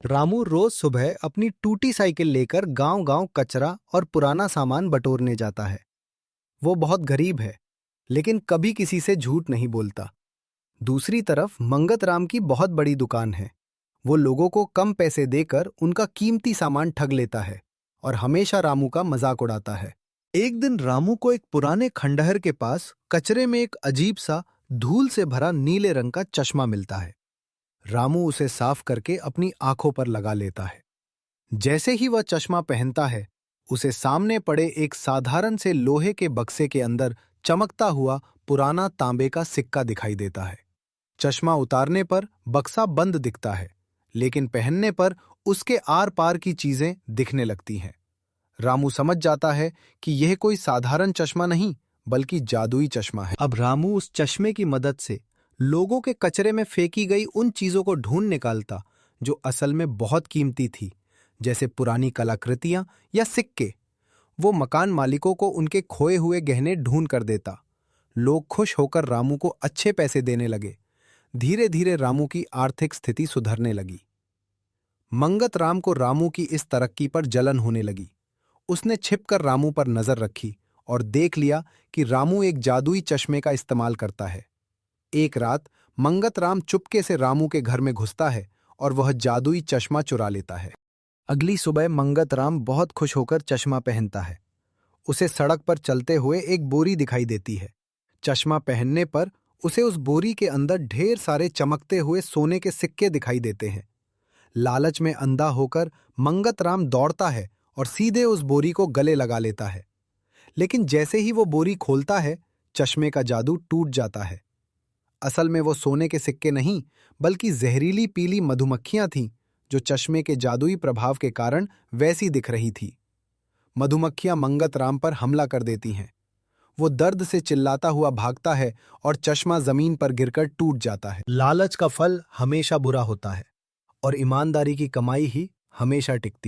रामू रोज सुबह अपनी टूटी साइकिल लेकर गांव-गांव कचरा और पुराना सामान बटोरने जाता है। वो बहुत गरीब है, लेकिन कभी किसी से झूठ नहीं बोलता। दूसरी तरफ मंगत राम की बहुत बड़ी दुकान है। वो लोगों को कम पैसे देकर उनका कीमती सामान ठग लेता है और हमेशा रामू का मजाक उड़ाता है। एक दिन रामू को एक पुराने खंडहर के पास कचरे में एक अजीब सा धूल से भरा नीले रंग का चश्मा मिलता है। रामू उसे साफ करके अपनी आंखों पर लगा लेता है। जैसे ही वह चश्मा पहनता है, उसे सामने पड़े एक साधारण से लोहे के बक्से के अंदर चमकता हुआ पुराना तांबे का सिक्का दिखाई देता है। चश्मा उतारने पर बक्सा बंद दिखता है, लेकिन पहनने पर उसके आर पार की चीजें दिखने लगती हैं। रामू समझ जाता है कि यह कोई साधारण चश्मा नहीं, बल्कि जादुई चश्मा है। अब रामू उस चश्मे की मदद से लोगों के कचरे में फेंकी गई उन चीजों को ढूंढ निकालता जो असल में बहुत कीमती थी, जैसे पुरानी कलाकृतियां या सिक्के। वो मकान मालिकों को उनके खोए हुए गहने ढूंढ कर देता। लोग खुश होकर रामू को अच्छे पैसे देने लगे। धीरे धीरे रामू की आर्थिक स्थिति सुधरने लगी। मंगत राम को रामू की इस तरक्की पर जलन होने लगी। उसने छिपकर रामू पर नजर रखी और देख लिया कि रामू एक जादुई चश्मे का इस्तेमाल करता है। एक रात मंगत राम चुपके से रामू के घर में घुसता है और वह जादुई चश्मा चुरा लेता है। अगली सुबह मंगत राम बहुत खुश होकर चश्मा पहनता है। उसे सड़क पर चलते हुए एक बोरी दिखाई देती है। चश्मा पहनने पर उसे उस बोरी के अंदर ढेर सारे चमकते हुए सोने के सिक्के दिखाई देते हैं। लालच में अंधा होकर मंगत राम दौड़ता है और सीधे उस बोरी को गले लगा लेता है। लेकिन जैसे ही वो बोरी खोलता है, चश्मे का जादू टूट जाता है। असल में वो सोने के सिक्के नहीं, बल्कि जहरीली पीली मधुमक्खियां थीं, जो चश्मे के जादुई प्रभाव के कारण वैसी दिख रही थी। मधुमक्खियां मंगत राम पर हमला कर देती हैं। वो दर्द से चिल्लाता हुआ भागता है और चश्मा जमीन पर गिरकर टूट जाता है। लालच का फल हमेशा बुरा होता है और ईमानदारी की कमाई ही हमेशा टिकती है।